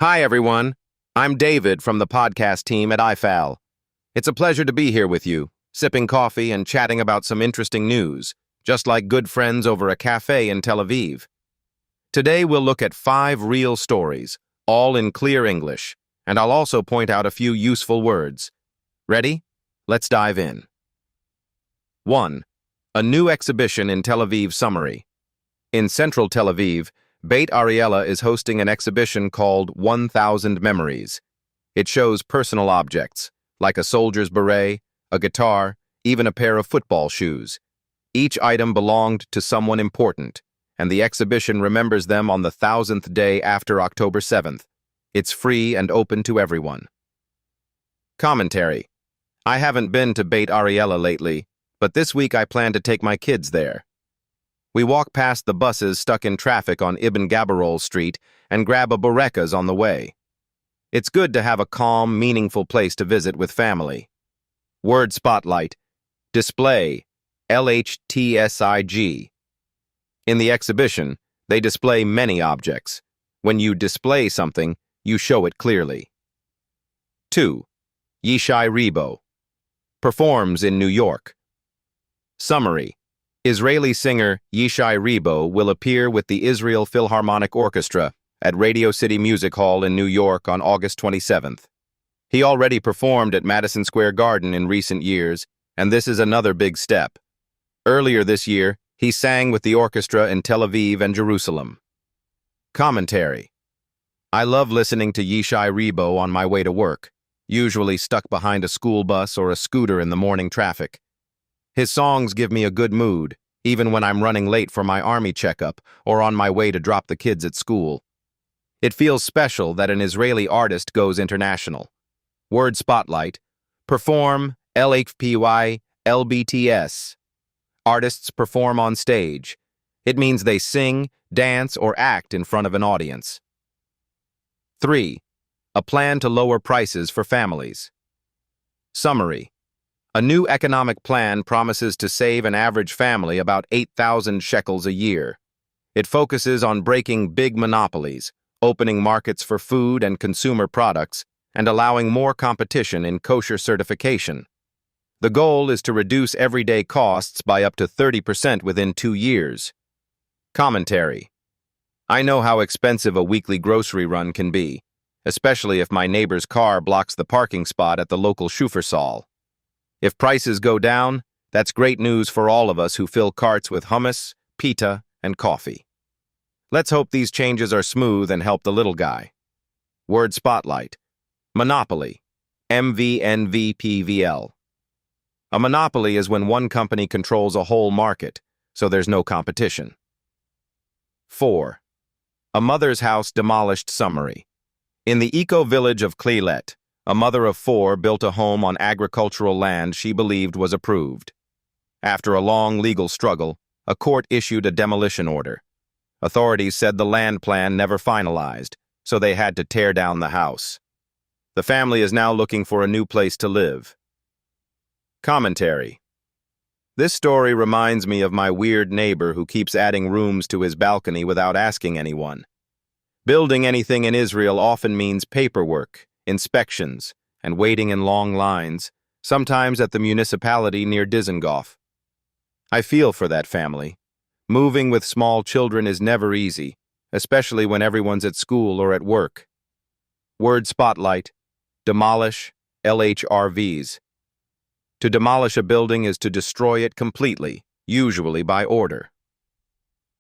Hi, everyone. I'm David from the podcast team at I-Fal. It's a pleasure to be here with you, sipping coffee and chatting about some interesting news, just like good friends over a cafe in Tel Aviv. Today, we'll look at 5 real stories, all in clear English, and I'll also point out a few useful words. Ready? Let's dive in. 1. A new exhibition in Tel Aviv summary. In central Tel Aviv, Beit Ariella is hosting an exhibition called 1,000 Memories. It shows personal objects, like a soldier's beret, a guitar, even a pair of football shoes. Each item belonged to someone important, and the exhibition remembers them on the 1,000th day after October 7th. It's free and open to everyone. Commentary. I haven't been to Beit Ariella lately, but this week I plan to take my kids there. We walk past the buses stuck in traffic on Ibn Gabirol Street and grab a Borekas on the way. It's good to have a calm, meaningful place to visit with family. Word spotlight. Display. LHTSIG. In the exhibition, they display many objects. When you display something, you show it clearly. 2. Yishai Ribo. Performs in New York. Summary. Israeli singer Yishai Ribo will appear with the Israel Philharmonic Orchestra at Radio City Music Hall in New York on August 27th. He already performed at Madison Square Garden in recent years, and this is another big step. Earlier this year, he sang with the orchestra in Tel Aviv and Jerusalem. Commentary. I love listening to Yishai Ribo on my way to work, usually stuck behind a school bus or a scooter in the morning traffic. His songs give me a good mood, even when I'm running late for my army checkup or on my way to drop the kids at school. It feels special that an Israeli artist goes international. Word spotlight. Perform, LHPY, LBTS. Artists perform on stage. It means they sing, dance, or act in front of an audience. 3. A plan to lower prices for families. Summary. A new economic plan promises to save an average family about 8,000 shekels a year. It focuses on breaking big monopolies, opening markets for food and consumer products, and allowing more competition in kosher certification. The goal is to reduce everyday costs by up to 30% within 2 years. Commentary. I know how expensive a weekly grocery run can be, especially if my neighbor's car blocks the parking spot at the local Shufersal. If prices go down, that's great news for all of us who fill carts with hummus, pita, and coffee. Let's hope these changes are smooth and help the little guy. Word spotlight. Monopoly. MVNVPVL. A monopoly is when one company controls a whole market, so there's no competition. 4. A mother's house demolished summary. In the eco-village of Klilet, a mother of 4 built a home on agricultural land she believed was approved. After a long legal struggle, a court issued a demolition order. Authorities said the land plan never finalized, so they had to tear down the house. The family is now looking for a new place to live. Commentary. This story reminds me of my weird neighbor who keeps adding rooms to his balcony without asking anyone. Building anything in Israel often means paperwork, inspections, and waiting in long lines, sometimes at the municipality near Dizengoff. I feel for that family. Moving with small children is never easy, especially when everyone's at school or at work. Word spotlight. Demolish, LHRVs. To demolish a building is to destroy it completely, usually by order.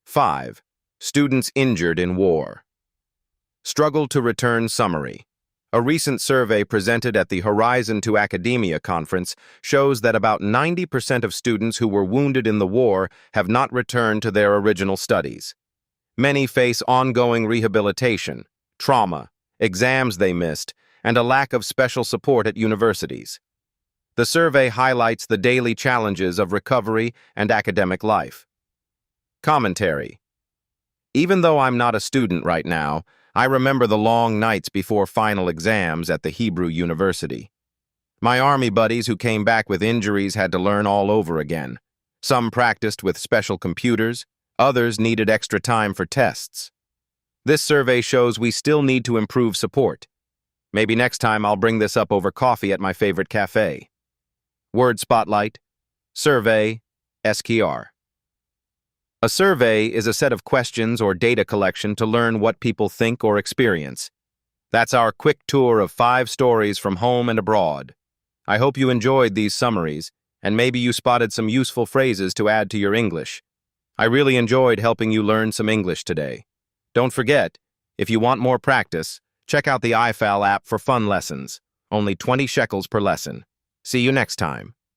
5. Students injured in war. Struggle to return summary. A recent survey presented at the Horizon to Academia conference shows that about 90% of students who were wounded in the war have not returned to their original studies. Many face ongoing rehabilitation, trauma, exams they missed, and a lack of special support at universities. The survey highlights the daily challenges of recovery and academic life. Commentary. Even though I'm not a student right now, I remember the long nights before final exams at the Hebrew University. My army buddies who came back with injuries had to learn all over again. Some practiced with special computers, others needed extra time for tests. This survey shows we still need to improve support. Maybe next time I'll bring this up over coffee at my favorite cafe. Word Spotlight, Survey, SKR. A survey is a set of questions or data collection to learn what people think or experience. That's our quick tour of 5 stories from home and abroad. I hope you enjoyed these summaries, and maybe you spotted some useful phrases to add to your English. I really enjoyed helping you learn some English today. Don't forget, if you want more practice, check out the I-Fal app for fun lessons. Only 20 shekels per lesson. See you next time.